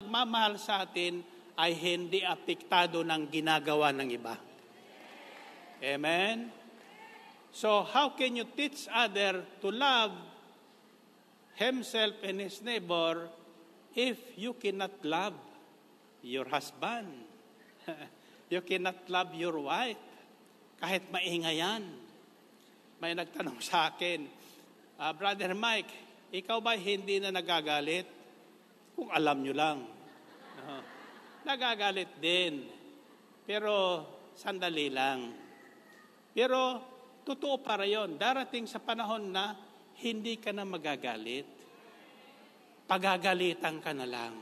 magmamahal sa atin ay hindi apektado ng ginagawa ng iba. Amen? So, how can you teach other to love himself and his neighbor if you cannot love your husband? You cannot love your wife. Kahit maingay yan. May nagtanong sa akin, Brother Mike, ikaw ba hindi na nagagalit? Kung alam nyo lang. Nagagalit din. Pero sandali lang. Pero totoo para yon. Darating sa panahon na hindi ka na magagalit. Pagagalitan ka na lang.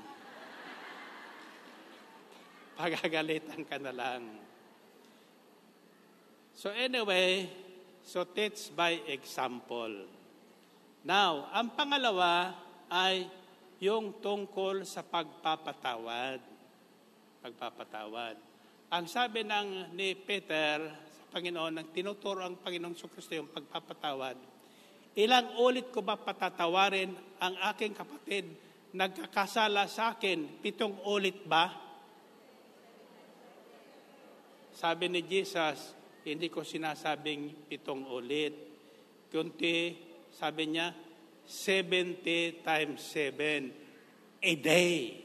Pagagalitan ka na lang. So anyway, so teach by example. Now, ang pangalawa ay yung tungkol sa pagpapatawad. Pagpapatawad. Ang sabi ni Peter sa Panginoon, nang tinuturo ang Panginoong Kristo yung pagpapatawad, ilang ulit ko ba patatawarin ang aking kapatid nagkakasala sa akin? 7 ulit ba? Sabi ni Jesus, hindi ko sinasabing 7 ulit. Kundi, sabi niya, 70 times 7 a day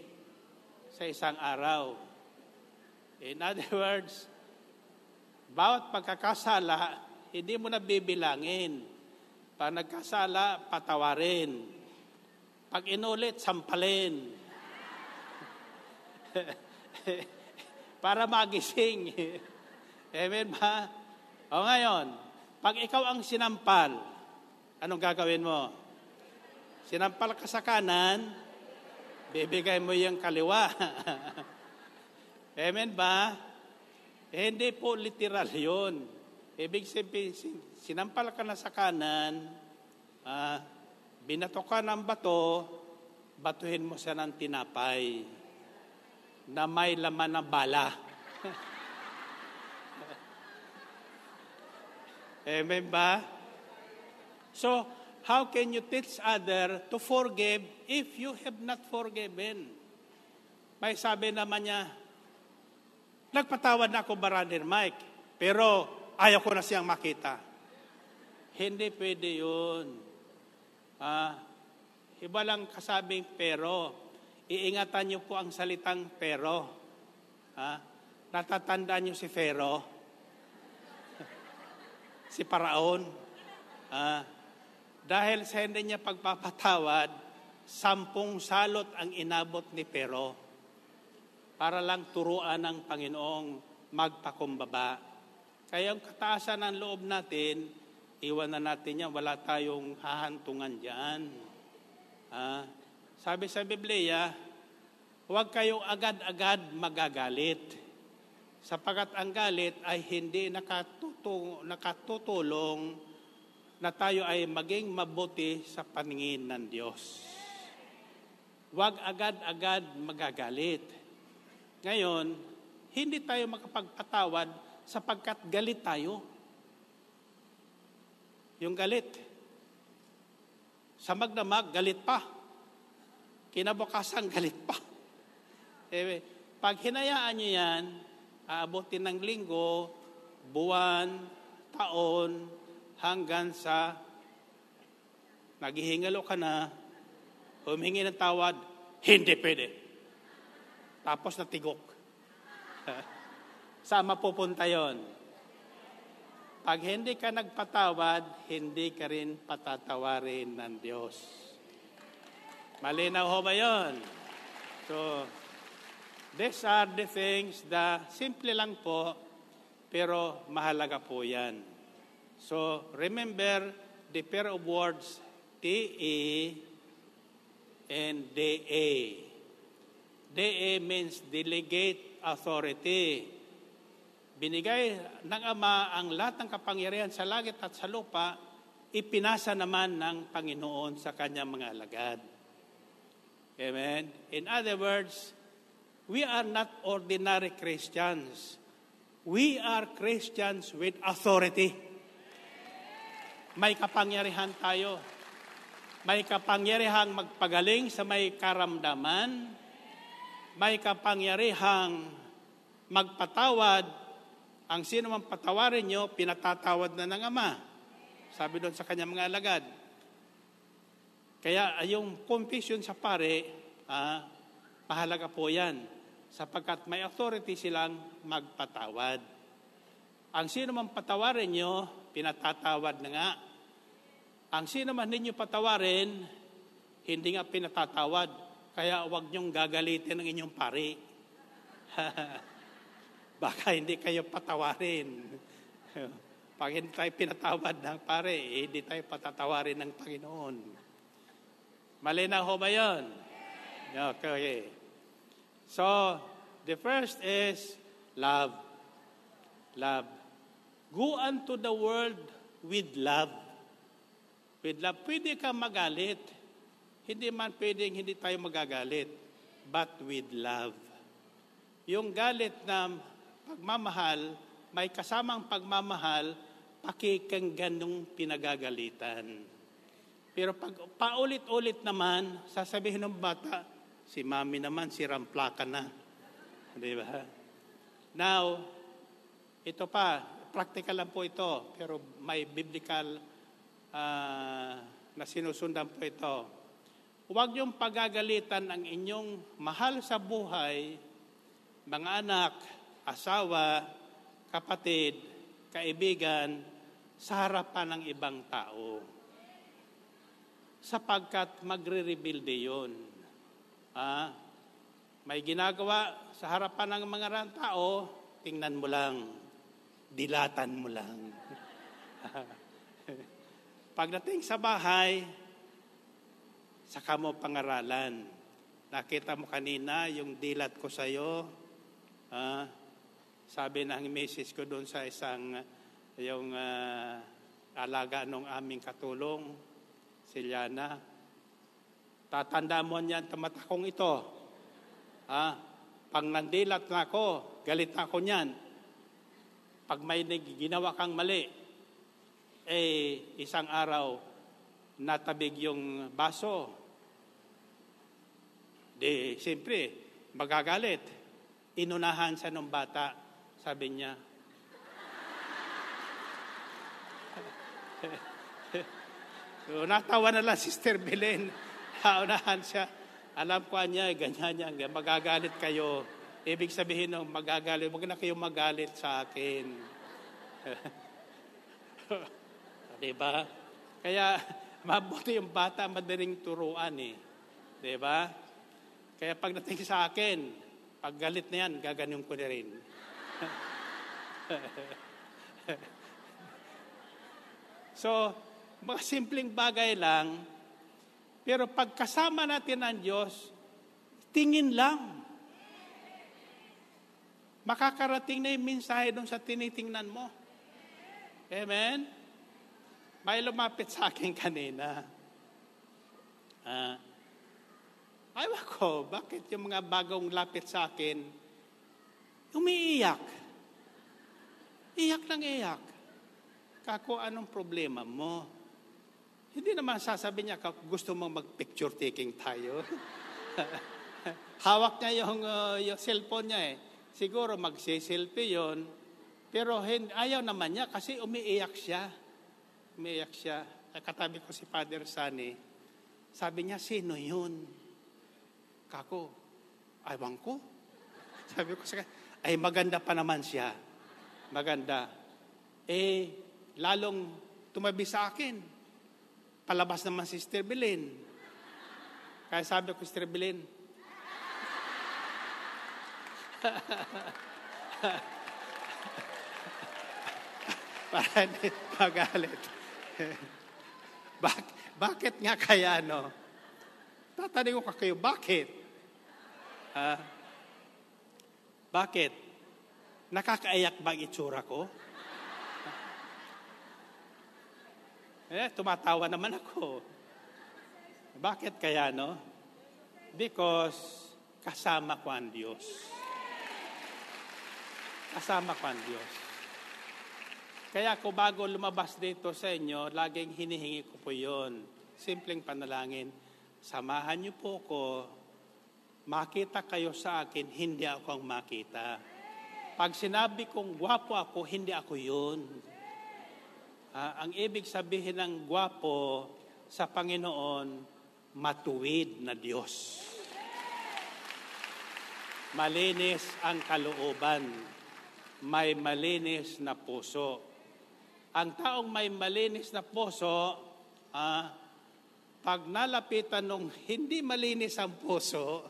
sa isang araw. In other words, bawat pagkakasala, hindi mo na bibilangin. Pag nagkasala, patawarin. Pag inulit, sampalin. Para magising. Amen ba? O ngayon, pag ikaw ang sinampal, anong gagawin mo? Sinampal ka sa kanan, bibigay mo yung kaliwa. Amen ba? Hindi po literal yun. Ibig sabihin, sinampal ka na sa kanan, binato ka ng bato, batuhin mo siya ng tinapay na may laman na bala. Amen ba? So, how can you teach other to forgive if you have not forgiven? May sabi naman niya, nagpatawad na ako, Brother Mike, pero ayaw ko na siyang makita. Hindi pwede yun. Iba lang kasabing pero. Iingatan niyo po ang salitang pero. Natatandaan niyo si Pharaoh? Si Paraon? Dahil sa hindi niya pagpapatawad, 10 salot ang inabot ni Pharaoh para lang turuan ng Panginoong magpakumbaba. Kaya ang kataasan ng loob natin, iwan na natin yan, wala tayong hahantungan dyan. Sabi sa Biblia, huwag kayong agad-agad magagalit. Sapagat ang galit ay hindi nakatutulong na tayo ay maging mabuti sa paningin ng Diyos. Huwag agad-agad magagalit. Ngayon, hindi tayo makapagpatawad sapagkat galit tayo. Yung galit. Sa magdamag, galit pa. Kinabukasan, galit pa. Pag hinayaan nyo yan, aabutin ng linggo, buwan, taon, hanggang sa naghihingalo ka na, humingi ng tawad, hindi pwede. Tapos natigok. Saan mapupunta yon? Pag hindi ka nagpatawad, hindi ka rin patatawarin ng Diyos. Malinaw ho ba yun? So, these are the things na simple lang po, pero mahalaga po yan. So, remember the pair of words, T-E and D-A. D-A means delegate authority. Binigay ng Ama ang lahat ng kapangyarihan sa langit at sa lupa, ipinasa naman ng Panginoon sa kanyang mga alagad. Amen? In other words, we are not ordinary Christians. We are Christians with authority. May kapangyarihan tayo. May kapangyarihang magpagaling sa may karamdaman. may kapangyarihang magpatawad. Ang sino man patawarin nyo, pinatatawad na ng Ama. Sabi doon sa kanyang mga alagad. Kaya yung confession sa pare, mahalaga po yan. Sapagkat may authority silang magpatawad. Ang sino man patawarin nyo, pinatatawad na nga. Ang sino man ninyo patawarin, hindi nga pinatatawad. Kaya huwag nyong gagalitin ang inyong pare. Baka hindi kayo patawarin. Pag hindi tayo pinatawad ng pare, hindi tayo patatawarin ng Panginoon. Malinaw ho ba yun? Okay. So, the first is love. Love. Go unto the world with love. With love. Pwede ka magalit. Hindi man pwedeng hindi tayo magagalit. But with love. Yung galit na pagmamahal, may kasamang pagmamahal, pakikinggan nung pinagagalitan. Pero pag paulit-ulit naman, sasabihin ng bata, si mami naman, si ramplaka na. Di ba? Now, ito pa, practical lang po ito, pero may biblical na sinusundan po ito. Huwag niyong pagagalitan ang inyong mahal sa buhay, mga anak, asawa, kapatid, kaibigan, sa harapan ng ibang tao. Sapagkat magre-rebuild yun. May ginagawa sa harapan ng mga tao, tingnan mo lang, dilatan mo lang. Pagdating sa bahay, saka mo pangaralan. Nakita mo kanina yung dilat ko sa'yo. Sabi ng message ko doon sa isang yung alaga nung aming katulong, si Liana. Tatanda mo niyan tamatakong ito. Pag nandilat na ako, galit na ako niyan. Pag may ginawa kang mali, isang araw, natabig yung baso. Di, siyempre, magagalit. Inunahan sa nung bata, sabi niya. So, natawa na lang Sister Belen. Naunahan siya. Alam ko niya, ganyan niya. Magagalit kayo. Ibig sabihin ng magagalit, huwag na kayo magalit sa akin. Diba? Kaya, mabuti yung bata, madaling turuan eh. Diba? Kaya pagdating sa akin, pag galit na yan, gaganon ko na rin. So, mga simpleng bagay lang, pero pagkasama natin ang Diyos, tingin lang. Makakarating na yung mensahe doon sa tinitingnan mo. Amen? May lumapit sa akin kanina. Ayaw ko, bakit yung mga bagong lapit sa akin, umiiyak. Iyak lang iyak. Kako, anong problema mo? Hindi naman sasabi niya, gusto mong mag-picture taking tayo. Hawak niya yung cellphone niya eh. Siguro magsiselfie yon, pero ayaw naman niya kasi umiiyak siya. Umiiyak siya. Katabi ko si Father Sunny. Sabi niya, sino yun? Kako, aywan ko. Sabi ko sa kanya, ay maganda pa naman siya. Maganda. Lalong tumabi sa akin. Palabas naman si Sister Belen. Kaya sabi ko, Sister Belen, para hindi magalit. Bakit nga kaya, no? Tatanong ko kayo, bakit? Bakit? Nakakaiyak ba ang itsura ko? Tumatawa naman ako. Bakit kaya, no? Because kasama ko ang Diyos. Kasama ko ang Diyos. Kaya ako bago lumabas dito sa inyo, laging hinihingi ko po yun. Simpleng panalangin. Samahan niyo po ko makita kayo sa akin, hindi ako ang makita. Pag sinabi kong gwapo ako, hindi ako yun. Ang ibig sabihin ng gwapo sa Panginoon, matuwid na Diyos. Malinis ang kalooban, may malinis na puso. Ang taong may malinis na puso, pag nalapitan nung hindi malinis ang puso,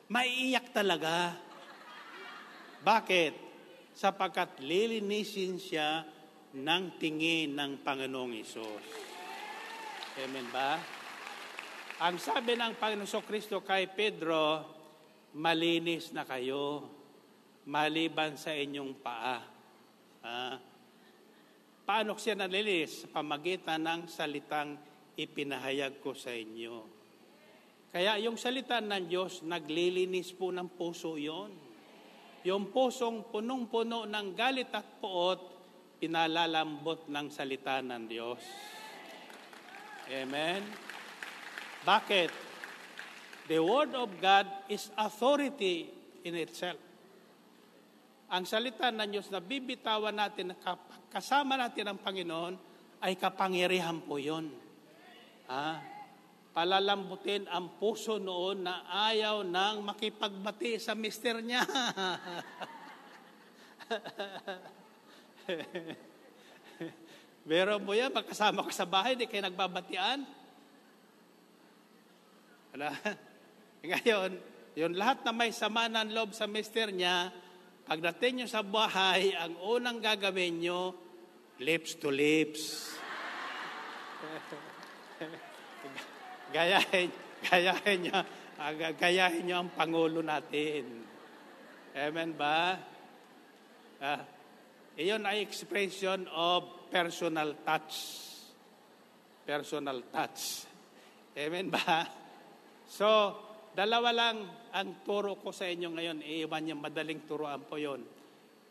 maiiyak talaga. Bakit? Sapagkat lilinisin siya ng tingin ng Panginoong Hesus. Amen ba? Ang sabi ng Panginoong Kristo kay Pedro, malinis na kayo, maliban sa inyong paa. Paano siya nalinis? Sa pamagitan ng salitang ipinahayag ko sa inyo. Kaya yung salita ng Diyos, naglilinis po ng puso yon. Yung pusong punong-puno ng galit at poot, pinalalambot ng salita ng Diyos. Amen? Bakit? The Word of God is authority in itself. Ang salita ng Diyos na bibitawan natin, kasama natin ang Panginoon, ay kapangyarihan po yun. Palalambutin ang puso noon na ayaw nang makipagbati sa mister niya. Pero mo yan, magkasama ka sa bahay, di kayo nagbabatian. Ngayon, yung lahat na may sama ng loob sa mister niya, pagdating nyo sa bahay, ang unang gagawin nyo, lips to lips. Gayahin nyo ang Pangulo natin. Amen ba? Iyon ay expression of personal touch. Personal touch. Amen ba? So, dalawa lang ang turo ko sa inyo ngayon. Iiwan niyo, madaling turuan po yon.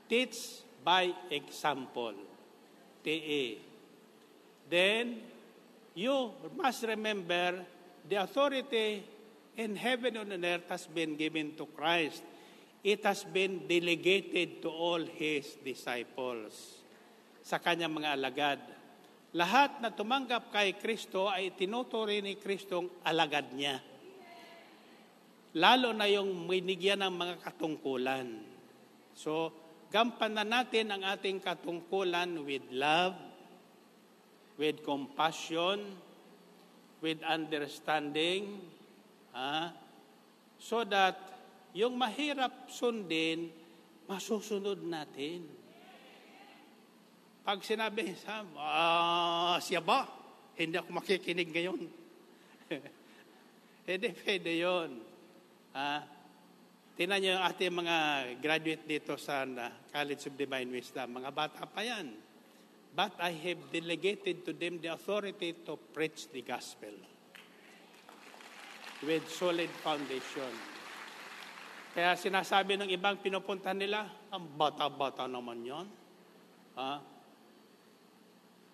Teach by example. TE. Then, you must remember the authority in heaven and on earth has been given to Christ. It has been delegated to all His disciples. Sa kanyang mga alagad. Lahat na tumanggap kay Kristo ay tinuturi ni Kristong alagad niya. Lalo na yung binigyan ng mga katungkulan. So, gampanan natin ang ating katungkulan with love, with compassion, with understanding, so that yung mahirap sundin, masusunod natin. Pag sinabi, siya ba? Hindi ako makikinig ngayon. Hindi pwede yun. Tingnan niyo yung ating mga graduate dito sa College of Divine Wisdom. Mga bata pa yan. But I have delegated to them the authority to preach the gospel with solid foundation. Kaya sinasabi ng ibang pinupuntahan nila, ang bata-bata naman yan.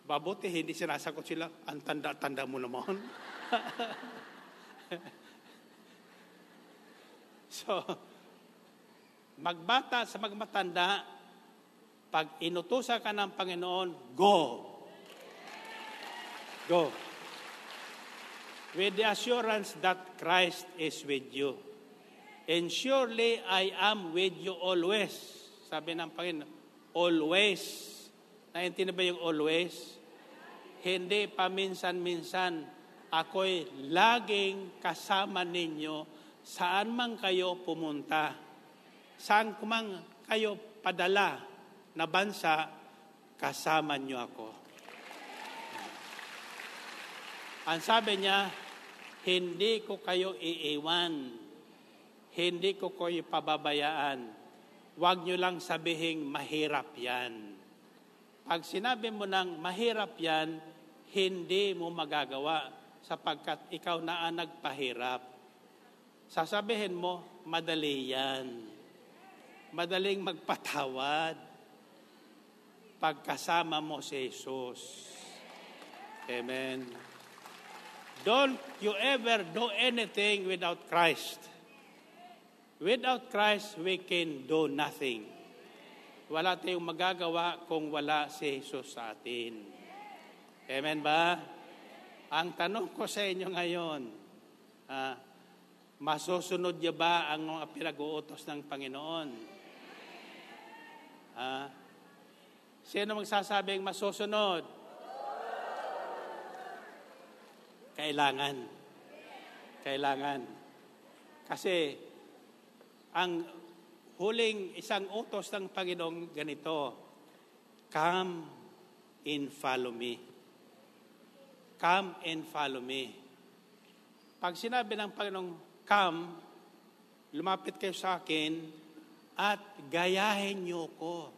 Babuti, hindi sinasagot sila, ang tanda-tanda mo naman. So, magbata sa magmatanda, pag inutusan ka ng Panginoon, go. Go. With the assurance that Christ is with you. And surely I am with you always. Sabi ng Panginoon, always. Naintindihan ba yung always? Hindi paminsan-minsan, ako'y laging kasama ninyo saan man kayo pumunta. Saan man kayo padala na bansa, kasama niyo ako. Ang sabi niya, hindi ko kayo iiwan. Hindi ko kayo pababayaan. Huwag niyo lang sabihin mahirap yan. Pag sinabi mo ng mahirap yan, hindi mo magagawa sapagkat ikaw na ang nagpahirap. Sasabihin mo, madali yan. Madaling magpatawad pagkasama mo si Jesus. Amen. Don't you ever do anything without Christ. Without Christ, we can do nothing. Wala tayong magagawa kung wala si Jesus sa atin. Amen ba? Ang tanong ko sa inyo ngayon, masusunod niya ba ang mga pinag-uutos ng Panginoon? Sino magsasabing masusunod? Kailangan. Kasi ang huling isang utos ng Panginoon ganito, come and follow me. Come and follow me. Pag sinabi ng Panginoon, come, lumapit kayo sa akin at gayahin niyo ko.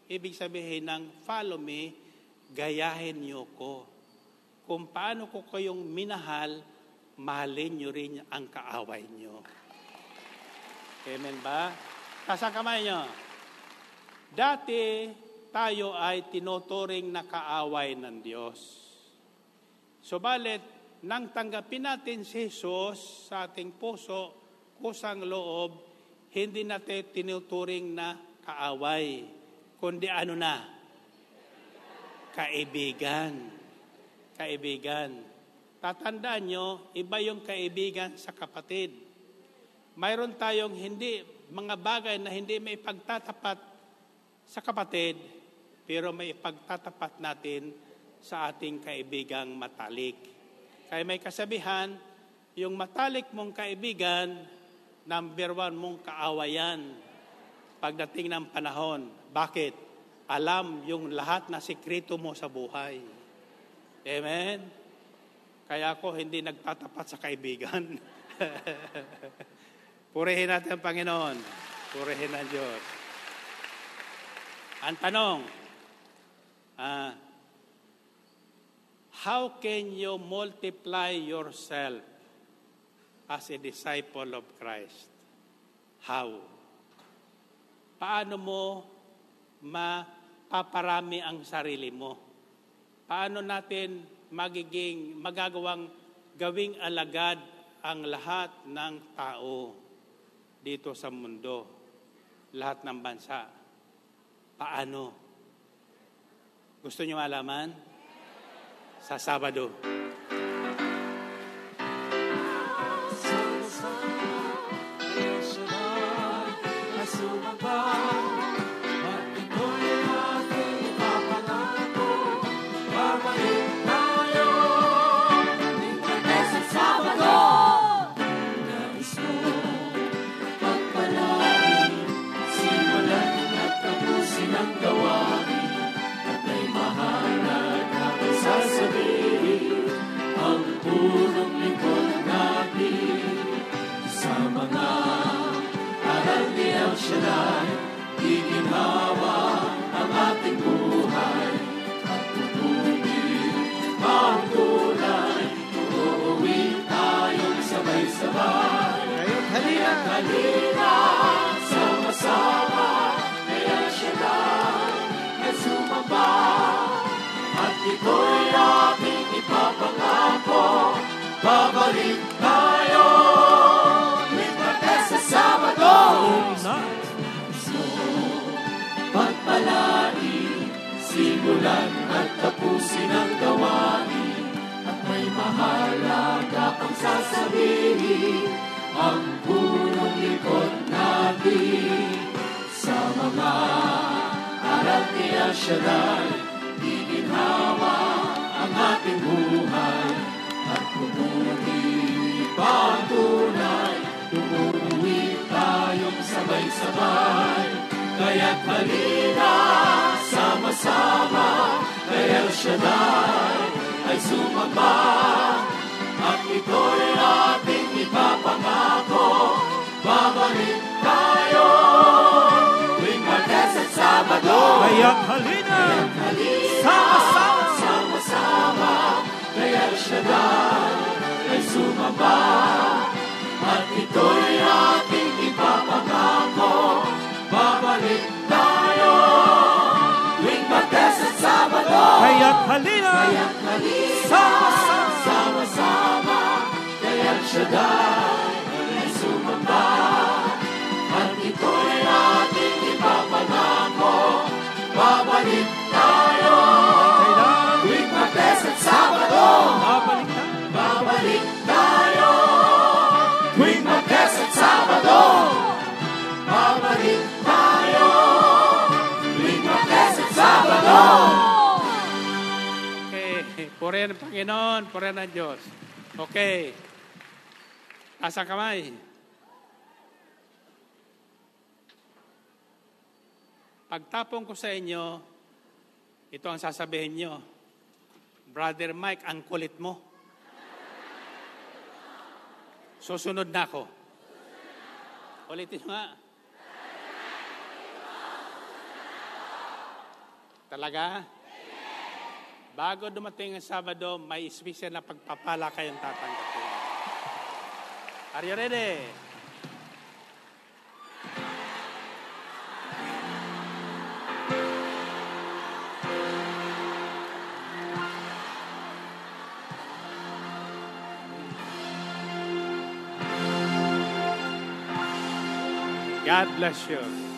Ibig sabihin ng follow me, gayahin niyo ko. Kung paano ko kayong minahal, mahalin niyo rin ang kaaway niyo. Amen ba? Taas ang kamay niyo. Dati, tayo ay tinuturing na kaaway ng Diyos. Subalit, nang tanggapin natin si Jesus sa ating puso, kusang loob, hindi natin tinuturing na kaaway, kundi ano na? Kaibigan. Tatandaan nyo, iba yung kaibigan sa kapatid. Mayroon tayong mga bagay na hindi may pagtatapat sa kapatid, pero may pagtatapat natin sa ating kaibigang matalik. Kaya may kasabihan, yung matalik mong kaibigan, number 1 mong kaawayan pagdating ng panahon. Bakit? Alam yung lahat na sikreto mo sa buhay. Amen? Kaya ako hindi nagtatapat sa kaibigan. Purihin natin ang Panginoon. Purihin ang Diyos. Ang tanong, how can you multiply yourself as a disciple of Christ? How? Paano mo mapaparami ang sarili mo? Paano natin magagawang gawing alagad ang lahat ng tao dito sa mundo, lahat ng bansa? Paano? Gusto niyo malaman? Sa Sabado. Iginhawa ang ating buhay at pupuli ang tulay. Uuwi tayong sabay-sabay. Kaya't halina, sama-sama, kaya siya lang ay sumamba. At ito'y ating ipapangako, babalik tayo sa Sabado. Pagpalain, simulan at tapusin ang gawain, at may mahalaga pang sasabihin ang punong likod natin. Sa mga aral ni El Shaddai, iginhawa ang ating buhay, at pupuli pa ang tunay, tumuwi tayong sabay-sabay. Kaya't halina, sama-sama, kay El Shaddai ay sumamba. At ito'y ating ipapangako, babalik tayo tuwing Martes at Sabado. Kaya't halina, sama-sama, kay El Shaddai ay sumamba. At ito'y ating ipapangako, babalik tayo tuwing Martes at Sabado. Kaya't halina, sama-sama, kay El Shaddai ay sumamba. Purihin ng Panginoon, purihin ng Diyos. Okay. Asa kamay. Pagtapong ko sa inyo, ito ang sasabihin nyo. Brother Mike, ang kulit mo. Susunod na ako. Ulitin nyo nga. Talaga? Bago dumating ang Sabado, may espesyal na pagpapala kayong tatanggapin. Are you ready? God bless you.